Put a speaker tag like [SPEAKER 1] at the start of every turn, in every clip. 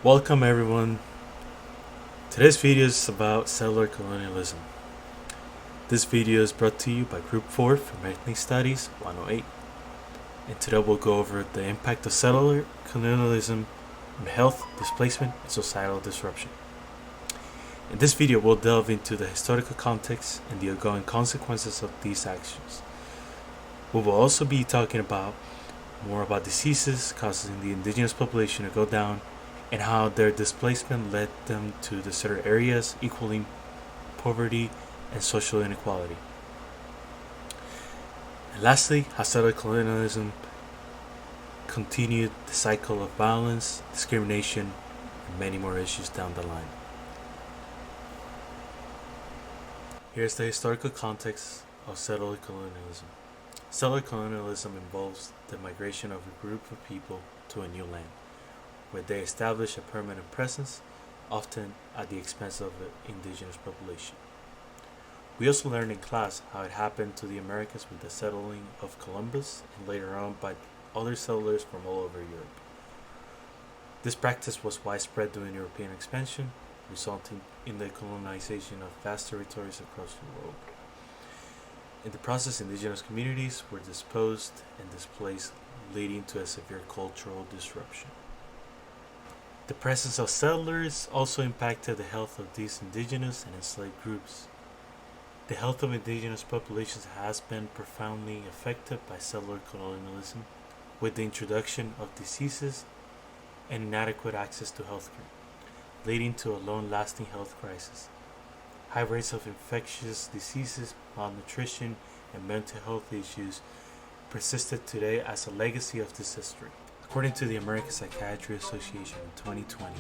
[SPEAKER 1] Welcome everyone. Today's video is about settler colonialism. This video is brought to you by Group 4 from Ethnic Studies 108. And today we'll go over the impact of settler colonialism on health, displacement, and societal disruption. In this video we'll delve into the historical context and the ongoing consequences of these actions. We will also be talking about more about diseases causing the indigenous population to go down and how their displacement led them to deserted areas, equaling poverty and social inequality. And lastly, how settler colonialism continued the cycle of violence, discrimination, and many more issues down the line. Here's the historical context of settler colonialism. Settler colonialism involves the migration of a group of people to a new land, where they establish a permanent presence, often at the expense of the indigenous population. We also learned in class how it happened to the Americas with the settling of Columbus and later on by other settlers from all over Europe. This practice was widespread during European expansion, resulting in the colonization of vast territories across the world. In the process, indigenous communities were disposed and displaced, leading to a severe cultural disruption. The presence of settlers also impacted the health of these indigenous and enslaved groups. The health of indigenous populations has been profoundly affected by settler colonialism, with the introduction of diseases and inadequate access to healthcare, leading to a long-lasting health crisis. High rates of infectious diseases, malnutrition, and mental health issues persisted today as a legacy of this history. According to the American Psychiatry Association in 2020,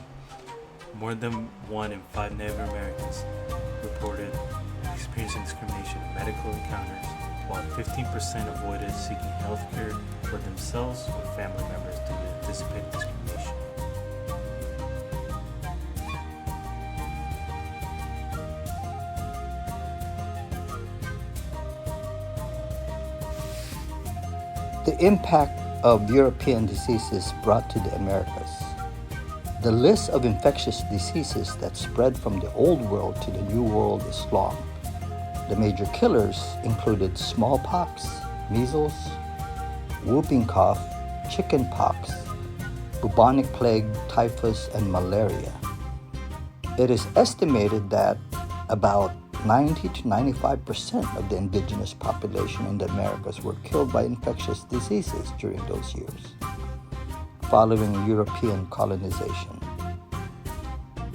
[SPEAKER 1] more than 1 in 5 Native Americans reported experiencing discrimination in medical encounters, while 15% avoided seeking health care for themselves or family members due to anticipated discrimination.
[SPEAKER 2] The impact of European diseases brought to the Americas. The list of infectious diseases that spread from the Old World to the New World is long. The major killers included smallpox, measles, whooping cough, chickenpox, bubonic plague, typhus, and malaria. It is estimated that about 90 to 95% of the indigenous population in the Americas were killed by infectious diseases during those years, following European colonization.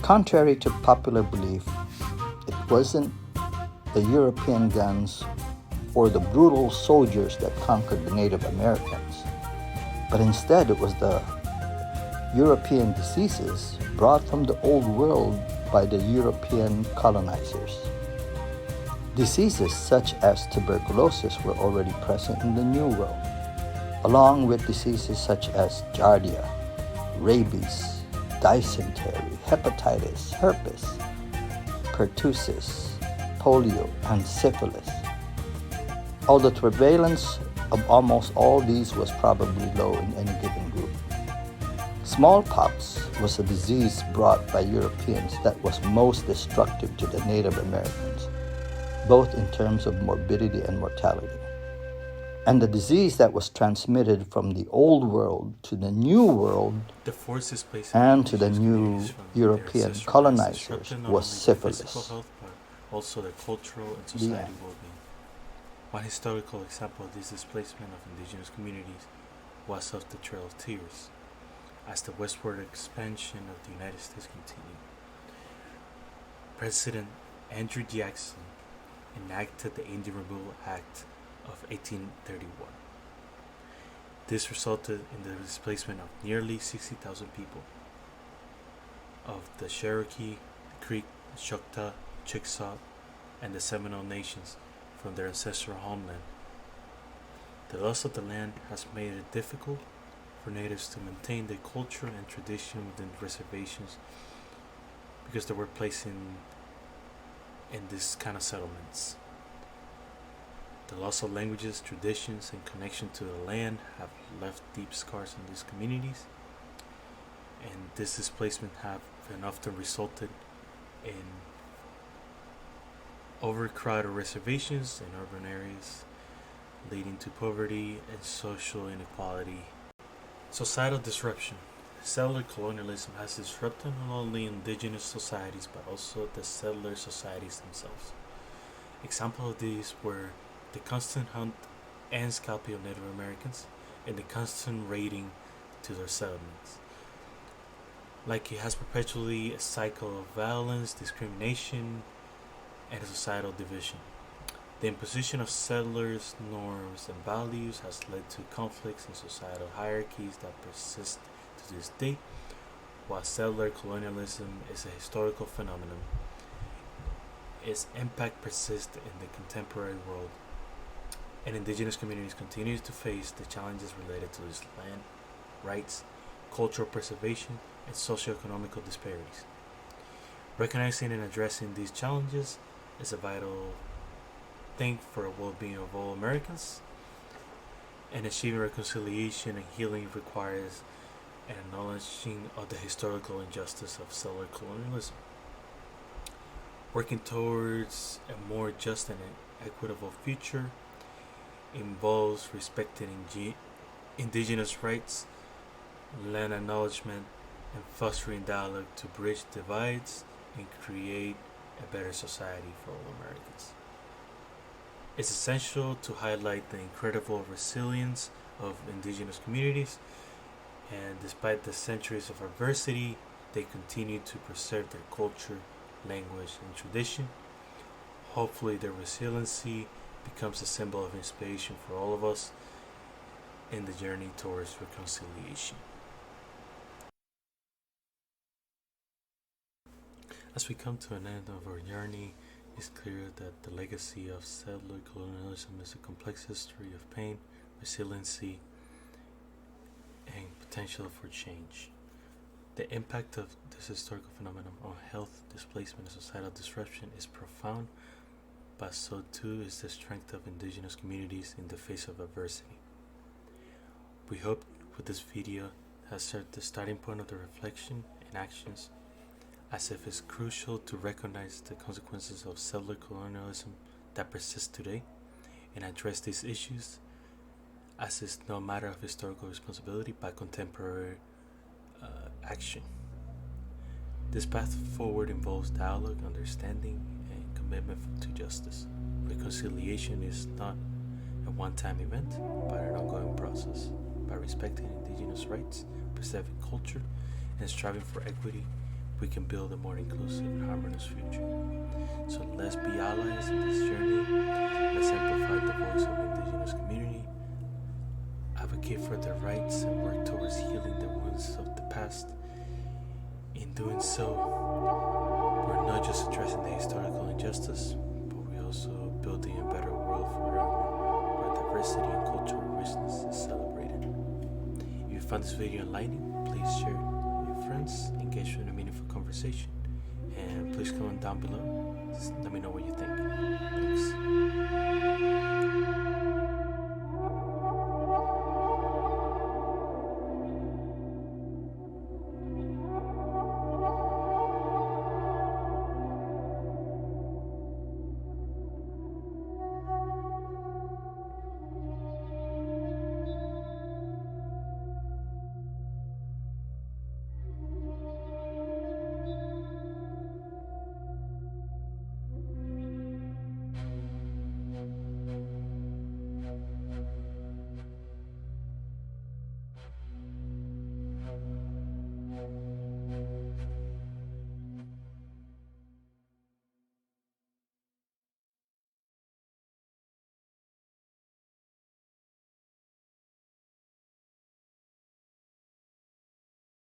[SPEAKER 2] Contrary to popular belief, it wasn't the European guns or the brutal soldiers that conquered the Native Americans, but instead it was the European diseases brought from the Old World by the European colonizers. Diseases such as tuberculosis were already present in the New World, along with diseases such as giardia, rabies, dysentery, hepatitis, herpes, pertussis, polio, and syphilis. Although the prevalence of almost all these was probably low in any given group. Smallpox was a disease brought by Europeans that was most destructive to the Native Americans, both in terms of morbidity and mortality. And the disease that was transmitted from the Old World to the New World and to the new European colonizers was syphilis.
[SPEAKER 1] Health, but also their cultural and society well-being. One historical example of this displacement of indigenous communities was of the Trail of Tears, as the westward expansion of the United States continued. President Andrew Jackson enacted the Indian Removal Act of 1831. This resulted in the displacement of nearly 60,000 people of the Cherokee, the Creek, the Choctaw, Chickasaw, and the Seminole nations from their ancestral homeland. The loss of the land has made it difficult for natives to maintain their culture and tradition within reservations because they were placed in this kind of settlements. The loss of languages, traditions, and connection to the land have left deep scars in these communities, and this displacement have and often resulted in overcrowded reservations in urban areas, leading to poverty and social inequality. Societal disruption. Settler colonialism has disrupted not only indigenous societies but also the settler societies themselves. Examples of these were the constant hunt and scalping of Native Americans and the constant raiding to their settlements. Like it has perpetually a cycle of violence, discrimination, and societal division. The imposition of settlers' norms and values has led to conflicts and societal hierarchies that persist to this day. While settler colonialism is a historical phenomenon, its impact persists in the contemporary world, and indigenous communities continue to face the challenges related to this land, rights, cultural preservation, and socio-economical disparities. Recognizing and addressing these challenges is a vital thing for the well-being of all Americans, and achieving reconciliation and healing requires an acknowledging of the historical injustice of settler colonialism. Working towards a more just and equitable future involves respecting indigenous rights, land acknowledgement, and fostering dialogue to bridge divides and create a better society for all Americans. It's essential to highlight the incredible resilience of indigenous communities, and despite the centuries of adversity, they continue to preserve their culture, language, and tradition. Hopefully, their resiliency becomes a symbol of inspiration for all of us in the journey towards reconciliation. As we come to an end of our journey, it's clear that the legacy of settler colonialism is a complex history of pain, resiliency, and potential for change. The impact of this historical phenomenon on health, displacement, and societal disruption is profound, but so too is the strength of indigenous communities in the face of adversity. We hope with this video has served the starting point of the reflection and actions, as if it's crucial to recognize the consequences of settler colonialism that persists today and address these issues, as is no matter of historical responsibility but contemporary action. This path forward involves dialogue, understanding, and commitment to justice. Reconciliation is not a one-time event, but an ongoing process. By respecting indigenous rights, preserving culture, and striving for equity, we can build a more inclusive and harmonious future. So let's be allies in this journey. Let's amplify the voice of indigenous community, advocate for their rights, and work towards healing the wounds of the past. In doing so, we're not just addressing the historical injustice, but we're also building a better world for everyone, where diversity and cultural richness is celebrated. If you found this video enlightening, please share it with your friends, engage in a meaningful conversation, and please comment down below. Let me know what you think. Thanks.